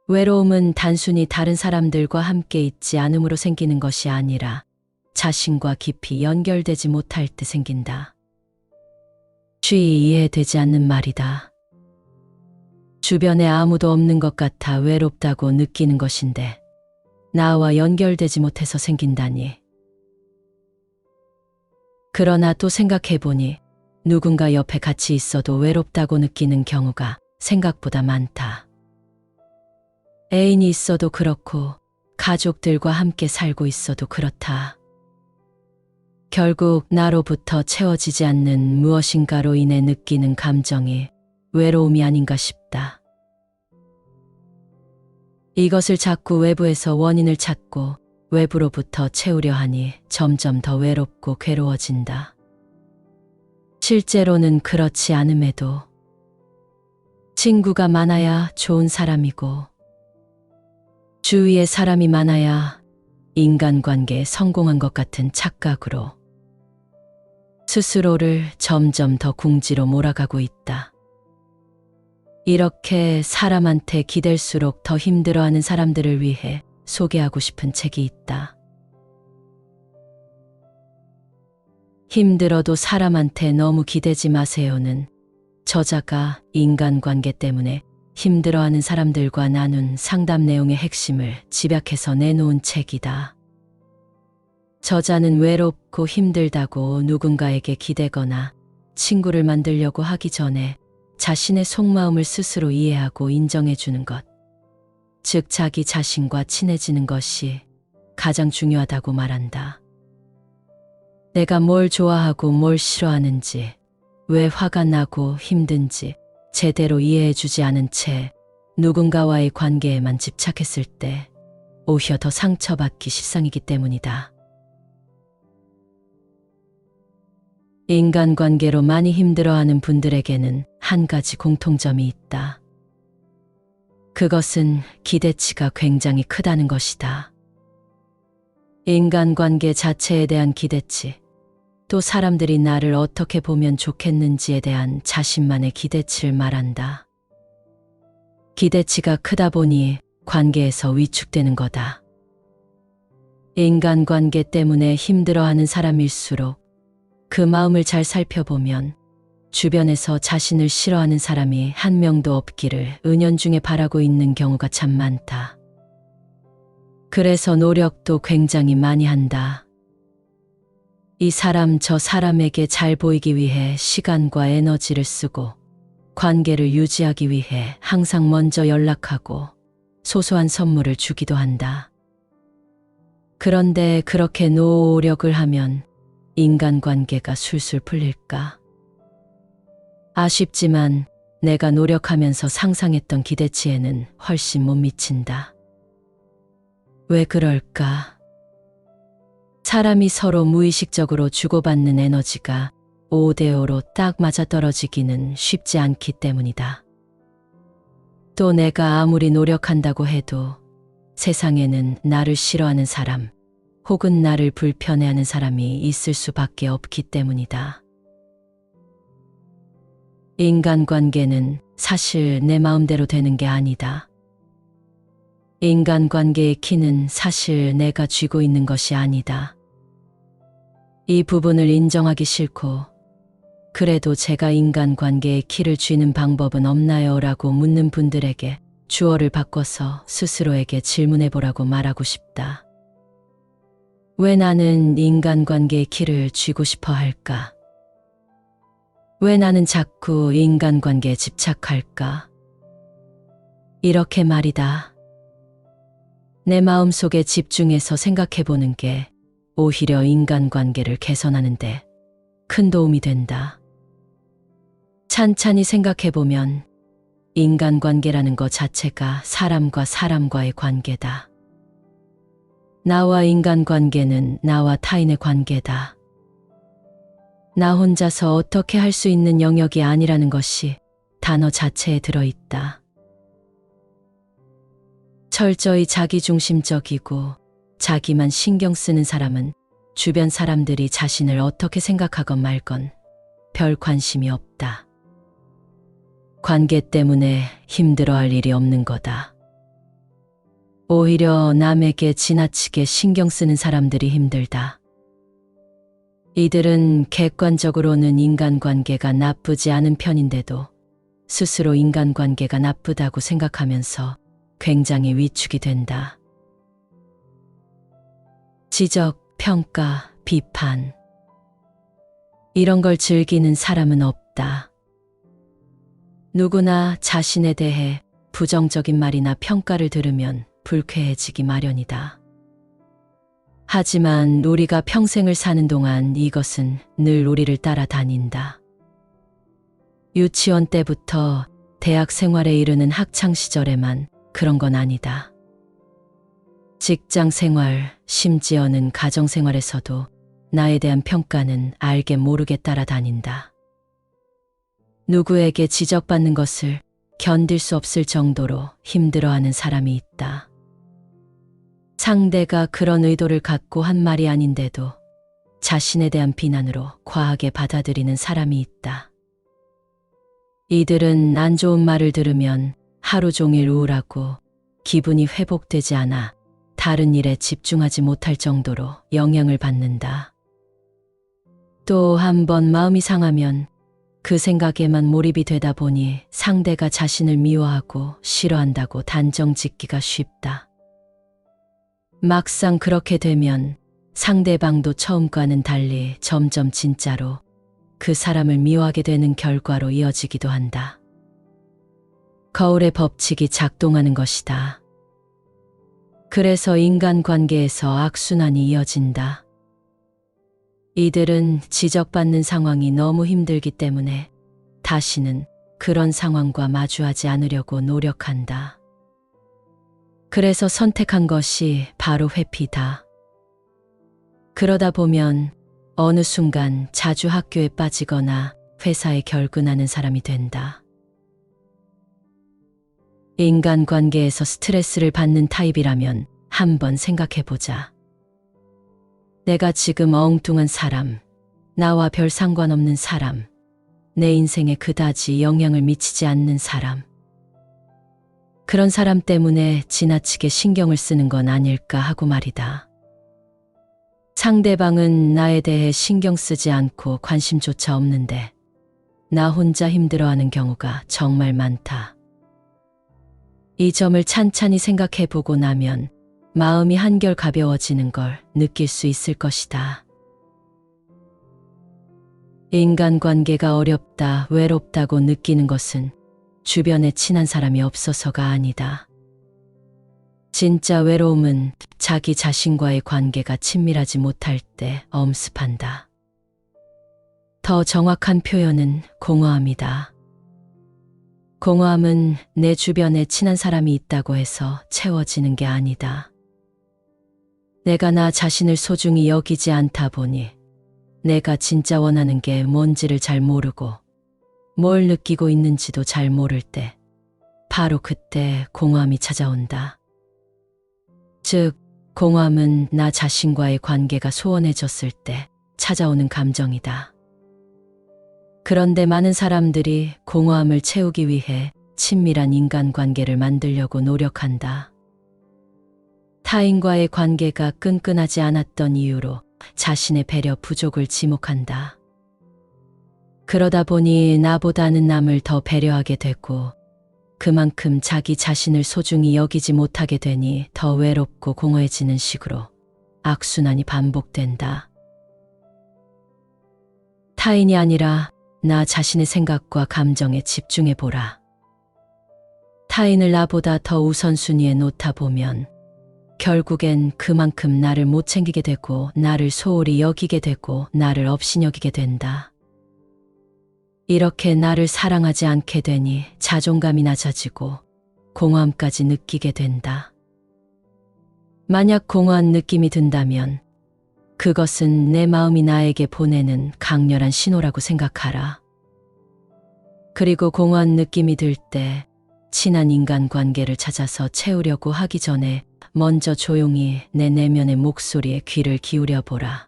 외로움은 단순히 다른 사람들과 함께 있지 않음으로 생기는 것이 아니라 자신과 깊이 연결되지 못할 때 생긴다. 쉬이 이해되지 않는 말이다. 주변에 아무도 없는 것 같아 외롭다고 느끼는 것인데 나와 연결되지 못해서 생긴다니. 그러나 또 생각해보니 누군가 옆에 같이 있어도 외롭다고 느끼는 경우가 생각보다 많다. 애인이 있어도 그렇고 가족들과 함께 살고 있어도 그렇다. 결국 나로부터 채워지지 않는 무엇인가로 인해 느끼는 감정이 외로움이 아닌가 싶다. 이것을 자꾸 외부에서 원인을 찾고 외부로부터 채우려 하니 점점 더 외롭고 괴로워진다. 실제로는 그렇지 않음에도 친구가 많아야 좋은 사람이고 주위에 사람이 많아야 인간관계에 성공한 것 같은 착각으로 스스로를 점점 더 궁지로 몰아가고 있다. 이렇게 사람한테 기댈수록 더 힘들어하는 사람들을 위해 소개하고 싶은 책이 있다. 힘들어도 사람한테 너무 기대지 마세요는 저자가 인간관계 때문에 힘들어하는 사람들과 나눈 상담 내용의 핵심을 집약해서 내놓은 책이다. 저자는 외롭고 힘들다고 누군가에게 기대거나 친구를 만들려고 하기 전에 자신의 속마음을 스스로 이해하고 인정해주는 것, 즉 자기 자신과 친해지는 것이 가장 중요하다고 말한다. 내가 뭘 좋아하고 뭘 싫어하는지, 왜 화가 나고 힘든지 제대로 이해해주지 않은 채 누군가와의 관계에만 집착했을 때 오히려 더 상처받기 십상이기 때문이다. 인간관계로 많이 힘들어하는 분들에게는 한 가지 공통점이 있다. 그것은 기대치가 굉장히 크다는 것이다. 인간관계 자체에 대한 기대치, 또 사람들이 나를 어떻게 보면 좋겠는지에 대한 자신만의 기대치를 말한다. 기대치가 크다 보니 관계에서 위축되는 거다. 인간관계 때문에 힘들어하는 사람일수록 그 마음을 잘 살펴보면 주변에서 자신을 싫어하는 사람이 한 명도 없기를 은연중에 바라고 있는 경우가 참 많다. 그래서 노력도 굉장히 많이 한다. 이 사람 저 사람에게 잘 보이기 위해 시간과 에너지를 쓰고 관계를 유지하기 위해 항상 먼저 연락하고 소소한 선물을 주기도 한다. 그런데 그렇게 노력을 하면 인간관계가 술술 풀릴까? 아쉽지만 내가 노력하면서 상상했던 기대치에는 훨씬 못 미친다. 왜 그럴까? 사람이 서로 무의식적으로 주고받는 에너지가 5대5로 딱 맞아떨어지기는 쉽지 않기 때문이다. 또 내가 아무리 노력한다고 해도 세상에는 나를 싫어하는 사람, 혹은 나를 불편해하는 사람이 있을 수밖에 없기 때문이다. 인간관계는 사실 내 마음대로 되는 게 아니다. 인간관계의 키는 사실 내가 쥐고 있는 것이 아니다. 이 부분을 인정하기 싫고 그래도 제가 인간관계의 키를 쥐는 방법은 없나요? 라고 묻는 분들에게 주어를 바꿔서 스스로에게 질문해보라고 말하고 싶다. 왜 나는 인간관계의 키를 쥐고 싶어 할까? 왜 나는 자꾸 인간관계에 집착할까? 이렇게 말이다. 내 마음속에 집중해서 생각해보는 게 오히려 인간관계를 개선하는데 큰 도움이 된다. 찬찬히 생각해보면 인간관계라는 것 자체가 사람과 사람과의 관계다. 나와 인간관계는 나와 타인의 관계다. 나 혼자서 어떻게 할 수 있는 영역이 아니라는 것이 단어 자체에 들어있다. 철저히 자기중심적이고 자기만 신경 쓰는 사람은 주변 사람들이 자신을 어떻게 생각하건 말건 별 관심이 없다. 관계 때문에 힘들어할 일이 없는 거다. 오히려 남에게 지나치게 신경 쓰는 사람들이 힘들다. 이들은 객관적으로는 인간관계가 나쁘지 않은 편인데도 스스로 인간관계가 나쁘다고 생각하면서 굉장히 위축이 된다. 지적, 평가, 비판. 이런 걸 즐기는 사람은 없다. 누구나 자신에 대해 부정적인 말이나 평가를 들으면 불쾌해지기 마련이다. 하지만 우리가 평생을 사는 동안 이것은 늘 우리를 따라다닌다. 유치원 때부터 대학 생활에 이르는 학창 시절에만 그런 건 아니다. 직장 생활, 심지어는 가정 생활에서도 나에 대한 평가는 알게 모르게 따라다닌다. 누구에게 지적받는 것을 견딜 수 없을 정도로 힘들어하는 사람이 있다. 상대가 그런 의도를 갖고 한 말이 아닌데도 자신에 대한 비난으로 과하게 받아들이는 사람이 있다. 이들은 안 좋은 말을 들으면 하루 종일 우울하고 기분이 회복되지 않아 다른 일에 집중하지 못할 정도로 영향을 받는다. 또 한 번 마음이 상하면 그 생각에만 몰입이 되다 보니 상대가 자신을 미워하고 싫어한다고 단정 짓기가 쉽다. 막상 그렇게 되면 상대방도 처음과는 달리 점점 진짜로 그 사람을 미워하게 되는 결과로 이어지기도 한다. 거울의 법칙이 작동하는 것이다. 그래서 인간관계에서 악순환이 이어진다. 이들은 지적받는 상황이 너무 힘들기 때문에 다시는 그런 상황과 마주하지 않으려고 노력한다. 그래서 선택한 것이 바로 회피다. 그러다 보면 어느 순간 자주 학교에 빠지거나 회사에 결근하는 사람이 된다. 인간관계에서 스트레스를 받는 타입이라면 한번 생각해보자. 내가 지금 엉뚱한 사람, 나와 별 상관없는 사람, 내 인생에 그다지 영향을 미치지 않는 사람. 그런 사람 때문에 지나치게 신경을 쓰는 건 아닐까 하고 말이다. 상대방은 나에 대해 신경 쓰지 않고 관심조차 없는데 나 혼자 힘들어하는 경우가 정말 많다. 이 점을 찬찬히 생각해보고 나면 마음이 한결 가벼워지는 걸 느낄 수 있을 것이다. 인간관계가 어렵다, 외롭다고 느끼는 것은 주변에 친한 사람이 없어서가 아니다. 진짜 외로움은 자기 자신과의 관계가 친밀하지 못할 때 엄습한다. 더 정확한 표현은 공허함이다. 공허함은 내 주변에 친한 사람이 있다고 해서 채워지는 게 아니다. 내가 나 자신을 소중히 여기지 않다 보니 내가 진짜 원하는 게 뭔지를 잘 모르고 뭘 느끼고 있는지도 잘 모를 때 바로 그때 공허함이 찾아온다. 즉, 공허함은 나 자신과의 관계가 소원해졌을 때 찾아오는 감정이다. 그런데 많은 사람들이 공허함을 채우기 위해 친밀한 인간관계를 만들려고 노력한다. 타인과의 관계가 끈끈하지 않았던 이유로 자신의 배려 부족을 지목한다. 그러다 보니 나보다는 남을 더 배려하게 되고 그만큼 자기 자신을 소중히 여기지 못하게 되니 더 외롭고 공허해지는 식으로 악순환이 반복된다. 타인이 아니라 나 자신의 생각과 감정에 집중해보라. 타인을 나보다 더 우선순위에 놓다 보면 결국엔 그만큼 나를 못 챙기게 되고 나를 소홀히 여기게 되고 나를 업신여기게 된다. 이렇게 나를 사랑하지 않게 되니 자존감이 낮아지고 공허함까지 느끼게 된다. 만약 공허한 느낌이 든다면 그것은 내 마음이 나에게 보내는 강렬한 신호라고 생각하라. 그리고 공허한 느낌이 들 때 친한 인간관계를 찾아서 채우려고 하기 전에 먼저 조용히 내 내면의 목소리에 귀를 기울여 보라.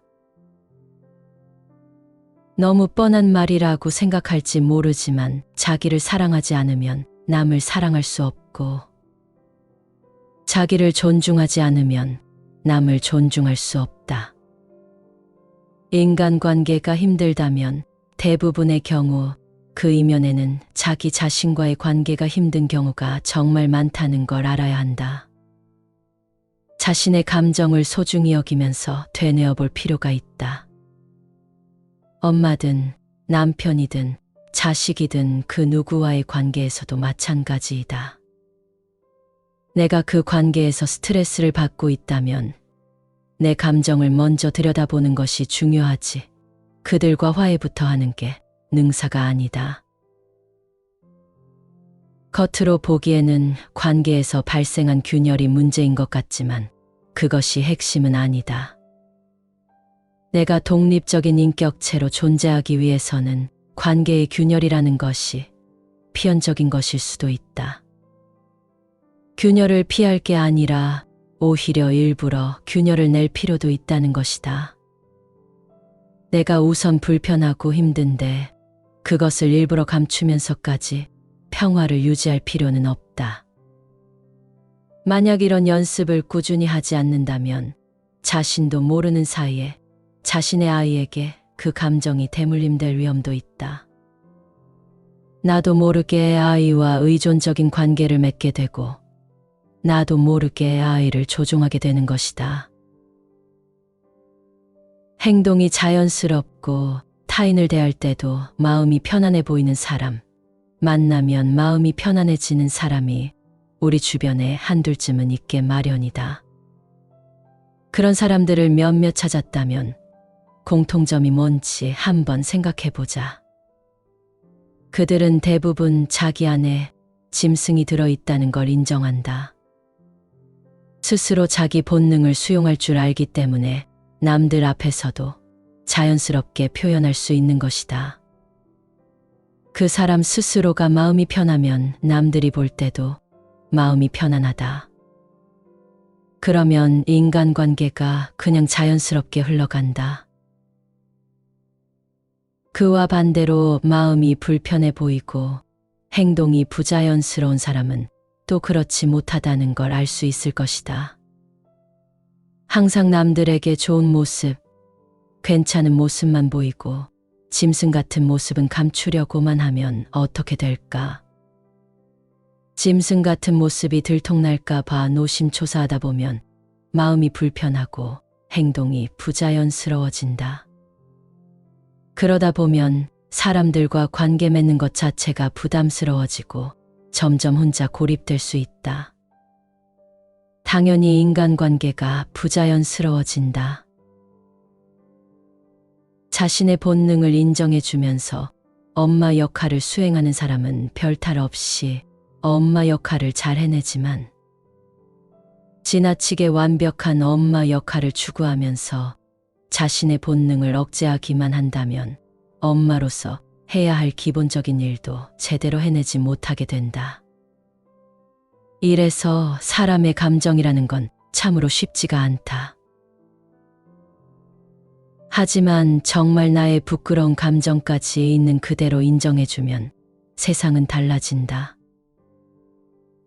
너무 뻔한 말이라고 생각할지 모르지만 자기를 사랑하지 않으면 남을 사랑할 수 없고, 자기를 존중하지 않으면 남을 존중할 수 없다. 인간관계가 힘들다면 대부분의 경우 그 이면에는 자기 자신과의 관계가 힘든 경우가 정말 많다는 걸 알아야 한다. 자신의 감정을 소중히 여기면서 되뇌어 볼 필요가 있다. 엄마든 남편이든 자식이든 그 누구와의 관계에서도 마찬가지이다. 내가 그 관계에서 스트레스를 받고 있다면 내 감정을 먼저 들여다보는 것이 중요하지, 그들과 화해부터 하는 게 능사가 아니다. 겉으로 보기에는 관계에서 발생한 균열이 문제인 것 같지만 그것이 핵심은 아니다. 내가 독립적인 인격체로 존재하기 위해서는 관계의 균열이라는 것이 필연적인 것일 수도 있다. 균열을 피할 게 아니라 오히려 일부러 균열을 낼 필요도 있다는 것이다. 내가 우선 불편하고 힘든데 그것을 일부러 감추면서까지 평화를 유지할 필요는 없다. 만약 이런 연습을 꾸준히 하지 않는다면 자신도 모르는 사이에 자신의 아이에게 그 감정이 대물림될 위험도 있다. 나도 모르게 아이와 의존적인 관계를 맺게 되고 나도 모르게 아이를 조종하게 되는 것이다. 행동이 자연스럽고 타인을 대할 때도 마음이 편안해 보이는 사람, 만나면 마음이 편안해지는 사람이 우리 주변에 한둘쯤은 있게 마련이다. 그런 사람들을 몇몇 찾았다면 공통점이 뭔지 한번 생각해보자. 그들은 대부분 자기 안에 짐승이 들어있다는 걸 인정한다. 스스로 자기 본능을 수용할 줄 알기 때문에 남들 앞에서도 자연스럽게 표현할 수 있는 것이다. 그 사람 스스로가 마음이 편하면 남들이 볼 때도 마음이 편안하다. 그러면 인간관계가 그냥 자연스럽게 흘러간다. 그와 반대로 마음이 불편해 보이고 행동이 부자연스러운 사람은 또 그렇지 못하다는 걸 알 수 있을 것이다. 항상 남들에게 좋은 모습, 괜찮은 모습만 보이고 짐승 같은 모습은 감추려고만 하면 어떻게 될까? 짐승 같은 모습이 들통날까 봐 노심초사하다 보면 마음이 불편하고 행동이 부자연스러워진다. 그러다 보면 사람들과 관계 맺는 것 자체가 부담스러워지고 점점 혼자 고립될 수 있다. 당연히 인간관계가 부자연스러워진다. 자신의 본능을 인정해주면서 엄마 역할을 수행하는 사람은 별탈 없이 엄마 역할을 잘 해내지만 지나치게 완벽한 엄마 역할을 추구하면서 자신의 본능을 억제하기만 한다면 엄마로서 해야 할 기본적인 일도 제대로 해내지 못하게 된다. 이래서 사람의 감정이라는 건 참으로 쉽지가 않다. 하지만 정말 나의 부끄러운 감정까지 있는 그대로 인정해주면 세상은 달라진다.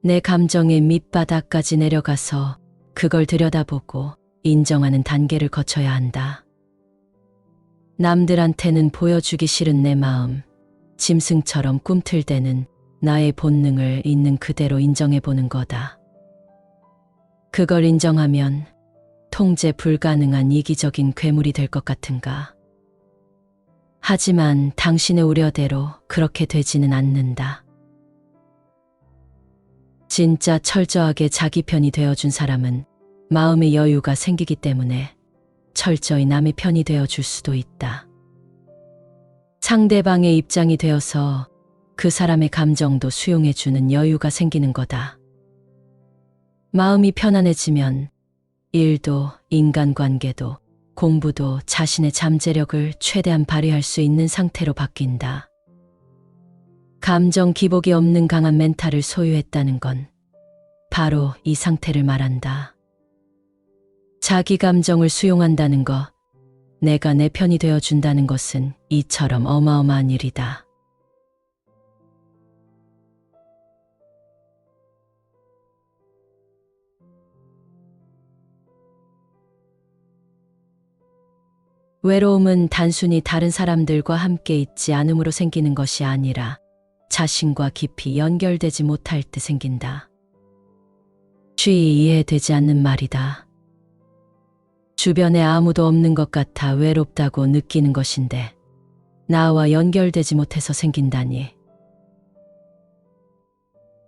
내 감정의 밑바닥까지 내려가서 그걸 들여다보고 인정하는 단계를 거쳐야 한다. 남들한테는 보여주기 싫은 내 마음, 짐승처럼 꿈틀대는 나의 본능을 있는 그대로 인정해보는 거다. 그걸 인정하면 통제 불가능한 이기적인 괴물이 될 것 같은가? 하지만 당신의 우려대로 그렇게 되지는 않는다. 진짜 철저하게 자기 편이 되어준 사람은 마음의 여유가 생기기 때문에 철저히 남의 편이 되어줄 수도 있다. 상대방의 입장이 되어서 그 사람의 감정도 수용해주는 여유가 생기는 거다. 마음이 편안해지면 일도, 인간관계도, 공부도 자신의 잠재력을 최대한 발휘할 수 있는 상태로 바뀐다. 감정 기복이 없는 강한 멘탈을 소유했다는 건 바로 이 상태를 말한다. 자기 감정을 수용한다는 것, 내가 내 편이 되어준다는 것은 이처럼 어마어마한 일이다. 외로움은 단순히 다른 사람들과 함께 있지 않음으로 생기는 것이 아니라 자신과 깊이 연결되지 못할 때 생긴다. 쉬이 이해되지 않는 말이다. 주변에 아무도 없는 것 같아 외롭다고 느끼는 것인데 나와 연결되지 못해서 생긴다니.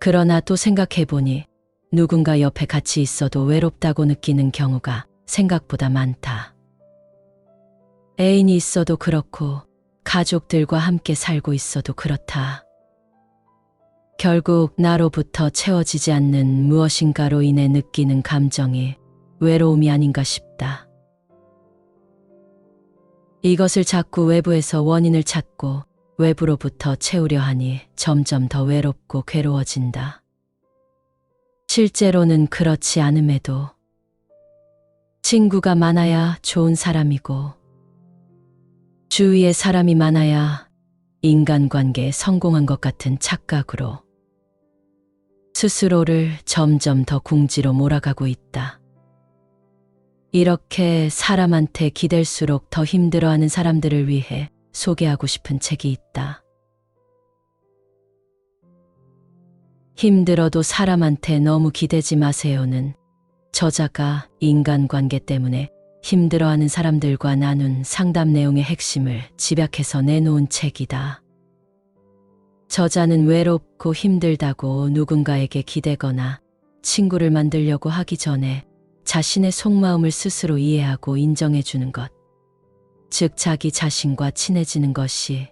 그러나 또 생각해보니 누군가 옆에 같이 있어도 외롭다고 느끼는 경우가 생각보다 많다. 애인이 있어도 그렇고 가족들과 함께 살고 있어도 그렇다. 결국 나로부터 채워지지 않는 무엇인가로 인해 느끼는 감정이 외로움이 아닌가 싶다. 이것을 자꾸 외부에서 원인을 찾고 외부로부터 채우려 하니 점점 더 외롭고 괴로워진다. 실제로는 그렇지 않음에도 친구가 많아야 좋은 사람이고 주위에 사람이 많아야 인간관계에 성공한 것 같은 착각으로 스스로를 점점 더 궁지로 몰아가고 있다. 이렇게 사람한테 기댈수록 더 힘들어하는 사람들을 위해 소개하고 싶은 책이 있다. 힘들어도 사람한테 너무 기대지 마세요는 저자가 인간관계 때문에 힘들어하는 사람들과 나눈 상담 내용의 핵심을 집약해서 내놓은 책이다. 저자는 외롭고 힘들다고 누군가에게 기대거나 친구를 만들려고 하기 전에 자신의 속마음을 스스로 이해하고 인정해주는 것, 즉 자기 자신과 친해지는 것이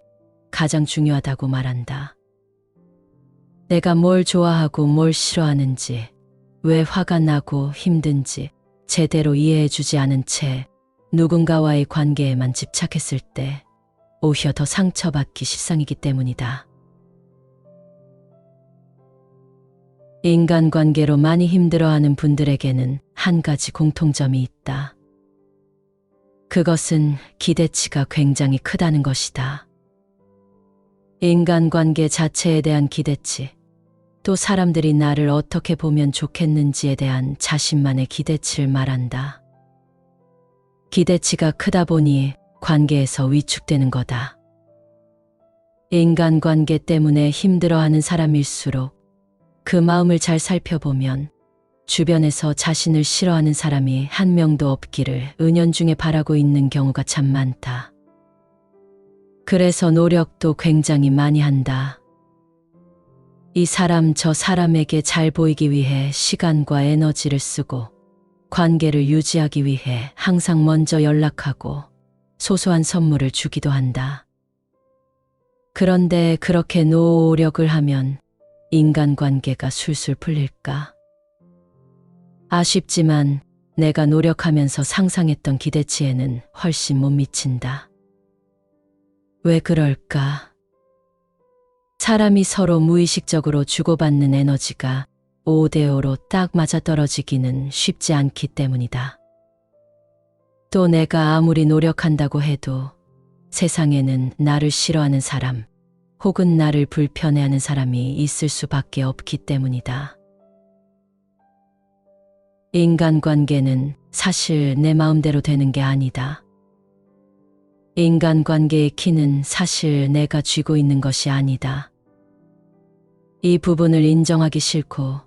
가장 중요하다고 말한다. 내가 뭘 좋아하고 뭘 싫어하는지, 왜 화가 나고 힘든지 제대로 이해해주지 않은 채 누군가와의 관계에만 집착했을 때 오히려 더 상처받기 십상이기 때문이다. 인간관계로 많이 힘들어하는 분들에게는 한 가지 공통점이 있다. 그것은 기대치가 굉장히 크다는 것이다. 인간관계 자체에 대한 기대치, 또 사람들이 나를 어떻게 보면 좋겠는지에 대한 자신만의 기대치를 말한다. 기대치가 크다 보니 관계에서 위축되는 거다. 인간관계 때문에 힘들어하는 사람일수록 그 마음을 잘 살펴보면 주변에서 자신을 싫어하는 사람이 한 명도 없기를 은연중에 바라고 있는 경우가 참 많다. 그래서 노력도 굉장히 많이 한다. 이 사람 저 사람에게 잘 보이기 위해 시간과 에너지를 쓰고 관계를 유지하기 위해 항상 먼저 연락하고 소소한 선물을 주기도 한다. 그런데 그렇게 노력을 하면 인간관계가 술술 풀릴까? 아쉽지만 내가 노력하면서 상상했던 기대치에는 훨씬 못 미친다. 왜 그럴까? 사람이 서로 무의식적으로 주고받는 에너지가 5대5로 딱 맞아떨어지기는 쉽지 않기 때문이다. 또 내가 아무리 노력한다고 해도 세상에는 나를 싫어하는 사람 혹은 나를 불편해하는 사람이 있을 수밖에 없기 때문이다. 인간관계는 사실 내 마음대로 되는 게 아니다. 인간관계의 키는 사실 내가 쥐고 있는 것이 아니다. 이 부분을 인정하기 싫고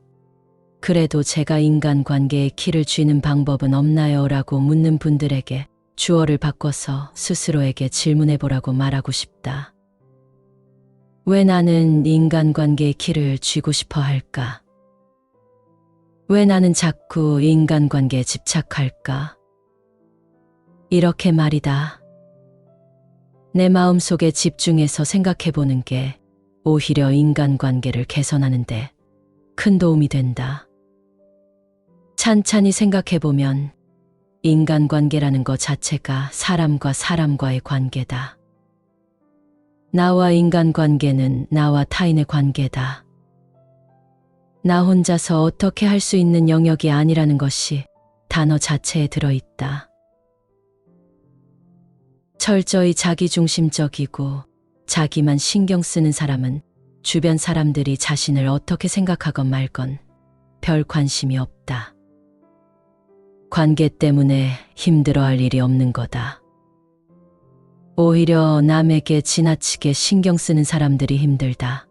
그래도 제가 인간관계의 키를 쥐는 방법은 없나요? 라고 묻는 분들에게 주어를 바꿔서 스스로에게 질문해보라고 말하고 싶다. 왜 나는 인간관계의 키를 쥐고 싶어 할까? 왜 나는 자꾸 인간관계에 집착할까? 이렇게 말이다. 내 마음속에 집중해서 생각해보는 게 오히려 인간관계를 개선하는데 큰 도움이 된다. 찬찬히 생각해보면 인간관계라는 것 자체가 사람과 사람과의 관계다. 나와 인간관계는 나와 타인의 관계다. 나 혼자서 어떻게 할 수 있는 영역이 아니라는 것이 단어 자체에 들어있다. 철저히 자기중심적이고 자기만 신경 쓰는 사람은 주변 사람들이 자신을 어떻게 생각하건 말건 별 관심이 없다. 관계 때문에 힘들어할 일이 없는 거다. 오히려 남에게 지나치게 신경 쓰는 사람들이 힘들다.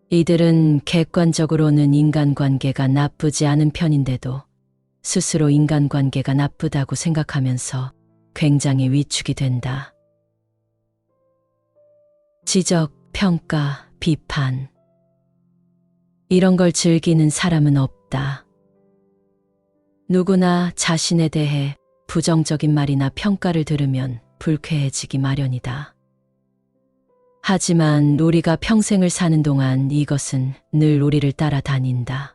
이들은 객관적으로는 인간관계가 나쁘지 않은 편인데도 스스로 인간관계가 나쁘다고 생각하면서 굉장히 위축이 된다. 지적, 평가, 비판. 이런 걸 즐기는 사람은 없다. 누구나 자신에 대해 부정적인 말이나 평가를 들으면 불쾌해지기 마련이다. 하지만 우리가 평생을 사는 동안 이것은 늘 우리를 따라다닌다.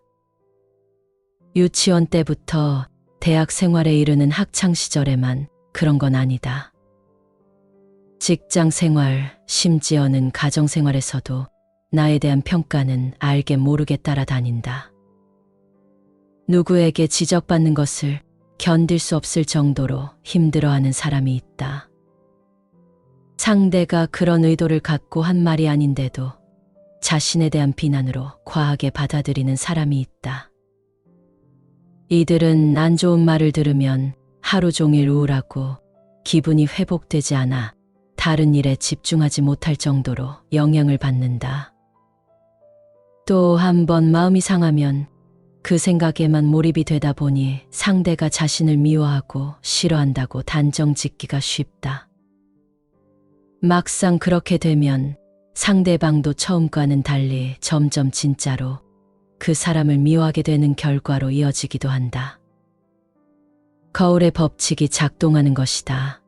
유치원 때부터 대학 생활에 이르는 학창 시절에만 그런 건 아니다. 직장 생활, 심지어는 가정 생활에서도 나에 대한 평가는 알게 모르게 따라다닌다. 누구에게 지적받는 것을 견딜 수 없을 정도로 힘들어하는 사람이 있다. 상대가 그런 의도를 갖고 한 말이 아닌데도 자신에 대한 비난으로 과하게 받아들이는 사람이 있다. 이들은 안 좋은 말을 들으면 하루 종일 우울하고 기분이 회복되지 않아 다른 일에 집중하지 못할 정도로 영향을 받는다. 또 한 번 마음이 상하면 그 생각에만 몰입이 되다 보니 상대가 자신을 미워하고 싫어한다고 단정 짓기가 쉽다. 막상 그렇게 되면 상대방도 처음과는 달리 점점 진짜로 그 사람을 미워하게 되는 결과로 이어지기도 한다. 거울의 법칙이 작동하는 것이다.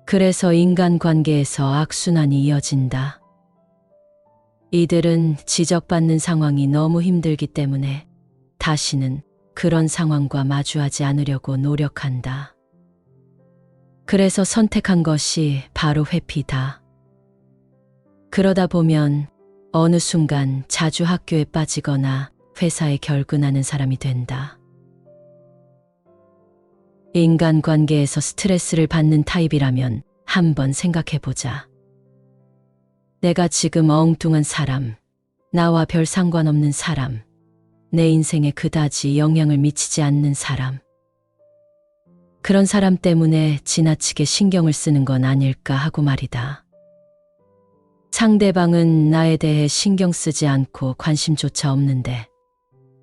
그래서 인간관계에서 악순환이 이어진다. 이들은 지적받는 상황이 너무 힘들기 때문에 다시는 그런 상황과 마주하지 않으려고 노력한다. 그래서 선택한 것이 바로 회피다. 그러다 보면 어느 순간 자주 학교에 빠지거나 회사에 결근하는 사람이 된다. 인간관계에서 스트레스를 받는 타입이라면 한번 생각해보자. 내가 지금 엉뚱한 사람, 나와 별 상관없는 사람, 내 인생에 그다지 영향을 미치지 않는 사람. 그런 사람 때문에 지나치게 신경을 쓰는 건 아닐까 하고 말이다. 상대방은 나에 대해 신경 쓰지 않고 관심조차 없는데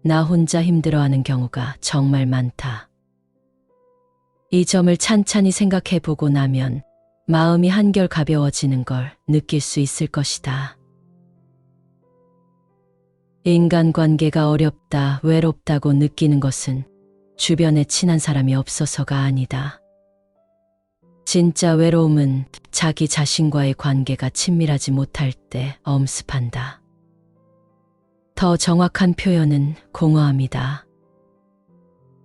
나 혼자 힘들어하는 경우가 정말 많다. 이 점을 찬찬히 생각해보고 나면 마음이 한결 가벼워지는 걸 느낄 수 있을 것이다. 인간관계가 어렵다, 외롭다고 느끼는 것은 주변에 친한 사람이 없어서가 아니다. 진짜 외로움은 자기 자신과의 관계가 친밀하지 못할 때 엄습한다. 더 정확한 표현은 공허함이다.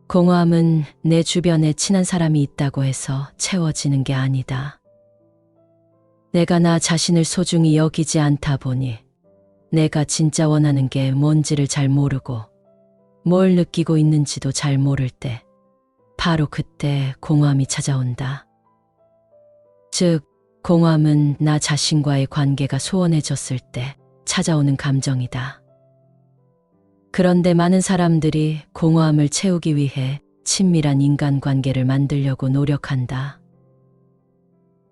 공허함은 내 주변에 친한 사람이 있다고 해서 채워지는 게 아니다. 내가 나 자신을 소중히 여기지 않다 보니 내가 진짜 원하는 게 뭔지를 잘 모르고 뭘 느끼고 있는지도 잘 모를 때 바로 그때 공허함이 찾아온다. 즉, 공허함은 나 자신과의 관계가 소원해졌을 때 찾아오는 감정이다. 그런데 많은 사람들이 공허함을 채우기 위해 친밀한 인간관계를 만들려고 노력한다.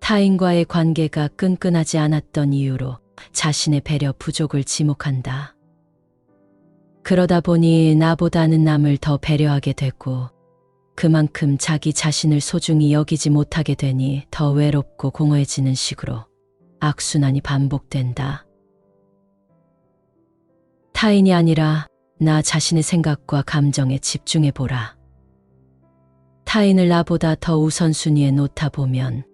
타인과의 관계가 끈끈하지 않았던 이유로 자신의 배려 부족을 지목한다. 그러다 보니 나보다는 남을 더 배려하게 되고 그만큼 자기 자신을 소중히 여기지 못하게 되니 더 외롭고 공허해지는 식으로 악순환이 반복된다. 타인이 아니라 나 자신의 생각과 감정에 집중해보라. 타인을 나보다 더 우선순위에 놓다 보면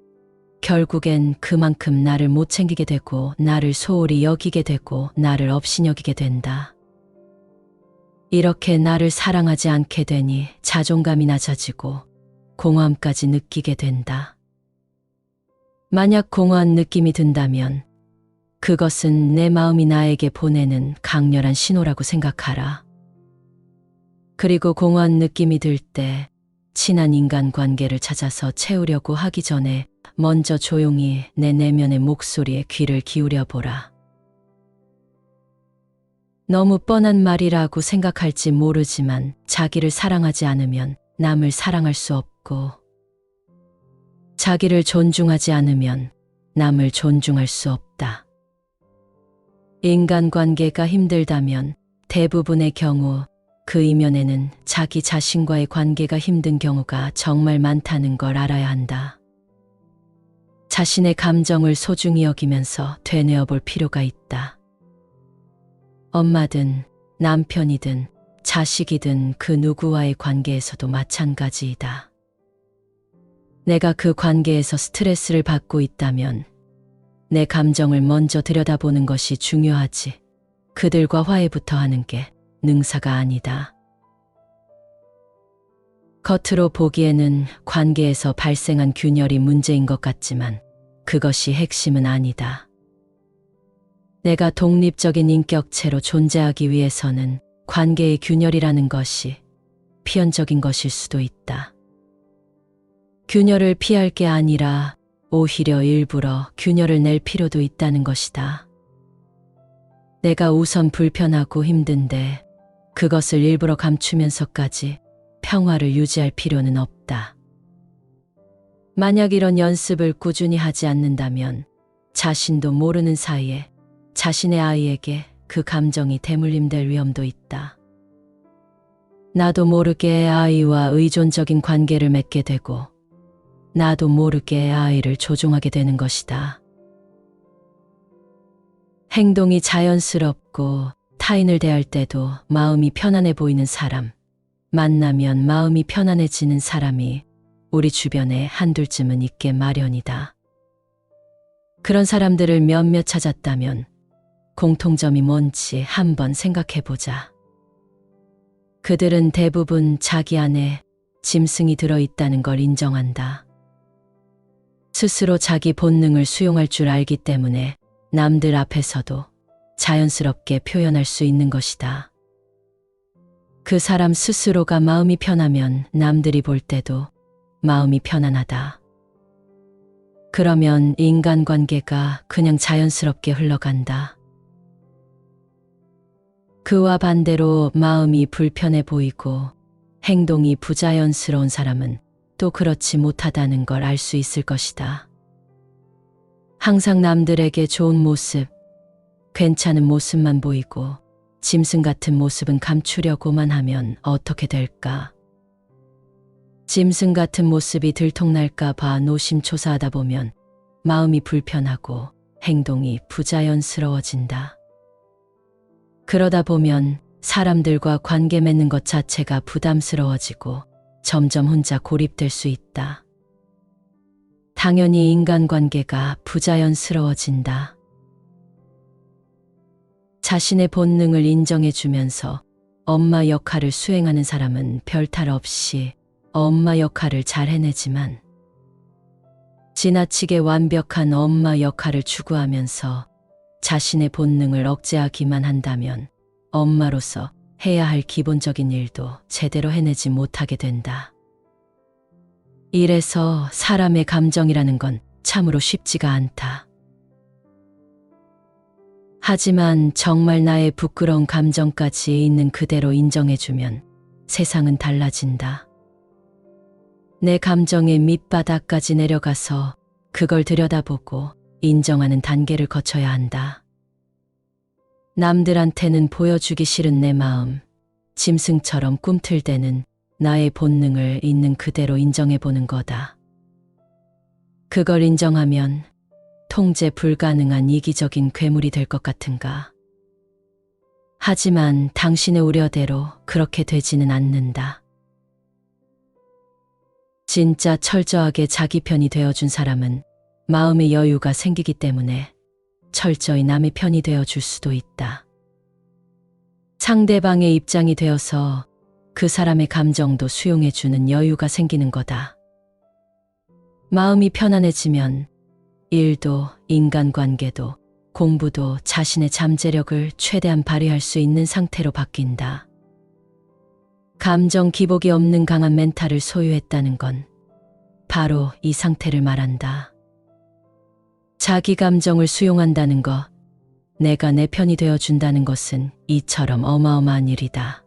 결국엔 그만큼 나를 못 챙기게 되고 나를 소홀히 여기게 되고 나를 업신여기게 된다. 이렇게 나를 사랑하지 않게 되니 자존감이 낮아지고 공허함까지 느끼게 된다. 만약 공허한 느낌이 든다면 그것은 내 마음이 나에게 보내는 강렬한 신호라고 생각하라. 그리고 공허한 느낌이 들 때 친한 인간 관계를 찾아서 채우려고 하기 전에 먼저 조용히 내 내면의 목소리에 귀를 기울여 보라. 너무 뻔한 말이라고 생각할지 모르지만 자기를 사랑하지 않으면 남을 사랑할 수 없고 자기를 존중하지 않으면 남을 존중할 수 없다. 인간관계가 힘들다면 대부분의 경우 그 이면에는 자기 자신과의 관계가 힘든 경우가 정말 많다는 걸 알아야 한다. 자신의 감정을 소중히 여기면서 되뇌어 볼 필요가 있다. 엄마든 남편이든 자식이든 그 누구와의 관계에서도 마찬가지이다. 내가 그 관계에서 스트레스를 받고 있다면 내 감정을 먼저 들여다보는 것이 중요하지. 그들과 화해부터 하는 게 능사가 아니다. 겉으로 보기에는 관계에서 발생한 균열이 문제인 것 같지만 그것이 핵심은 아니다. 내가 독립적인 인격체로 존재하기 위해서는 관계의 균열이라는 것이 필연적인 것일 수도 있다. 균열을 피할 게 아니라 오히려 일부러 균열을 낼 필요도 있다는 것이다. 내가 우선 불편하고 힘든데 그것을 일부러 감추면서까지 평화를 유지할 필요는 없다. 만약 이런 연습을 꾸준히 하지 않는다면 자신도 모르는 사이에 자신의 아이에게 그 감정이 대물림될 위험도 있다. 나도 모르게 아이와 의존적인 관계를 맺게 되고 나도 모르게 아이를 조종하게 되는 것이다. 행동이 자연스럽고 타인을 대할 때도 마음이 편안해 보이는 사람, 만나면 마음이 편안해지는 사람이 우리 주변에 한둘쯤은 있게 마련이다. 그런 사람들을 몇몇 찾았다면 공통점이 뭔지 한번 생각해보자. 그들은 대부분 자기 안에 짐승이 들어있다는 걸 인정한다. 스스로 자기 본능을 수용할 줄 알기 때문에 남들 앞에서도 자연스럽게 표현할 수 있는 것이다. 그 사람 스스로가 마음이 편하면 남들이 볼 때도 마음이 편안하다. 그러면 인간관계가 그냥 자연스럽게 흘러간다. 그와 반대로 마음이 불편해 보이고 행동이 부자연스러운 사람은 또 그렇지 못하다는 걸 알 수 있을 것이다. 항상 남들에게 좋은 모습, 괜찮은 모습만 보이고 짐승 같은 모습은 감추려고만 하면 어떻게 될까? 짐승 같은 모습이 들통날까 봐 노심초사하다 보면 마음이 불편하고 행동이 부자연스러워진다. 그러다 보면 사람들과 관계 맺는 것 자체가 부담스러워지고 점점 혼자 고립될 수 있다. 당연히 인간관계가 부자연스러워진다. 자신의 본능을 인정해주면서 엄마 역할을 수행하는 사람은 별탈 없이 엄마 역할을 잘 해내지만 지나치게 완벽한 엄마 역할을 추구하면서 자신의 본능을 억제하기만 한다면 엄마로서 해야 할 기본적인 일도 제대로 해내지 못하게 된다. 이래서 사람의 감정이라는 건 참으로 쉽지가 않다. 하지만 정말 나의 부끄러운 감정까지 있는 그대로 인정해주면 세상은 달라진다. 내 감정의 밑바닥까지 내려가서 그걸 들여다보고 인정하는 단계를 거쳐야 한다. 남들한테는 보여주기 싫은 내 마음, 짐승처럼 꿈틀대는 나의 본능을 있는 그대로 인정해보는 거다. 그걸 인정하면 통제 불가능한 이기적인 괴물이 될 것 같은가? 하지만 당신의 우려대로 그렇게 되지는 않는다. 진짜 철저하게 자기 편이 되어준 사람은 마음의 여유가 생기기 때문에 철저히 남의 편이 되어줄 수도 있다. 상대방의 입장이 되어서 그 사람의 감정도 수용해주는 여유가 생기는 거다. 마음이 편안해지면 일도, 인간관계도, 공부도 자신의 잠재력을 최대한 발휘할 수 있는 상태로 바뀐다. 감정 기복이 없는 강한 멘탈을 소유했다는 건 바로 이 상태를 말한다. 자기 감정을 수용한다는 것, 내가 내 편이 되어준다는 것은 이처럼 어마어마한 일이다.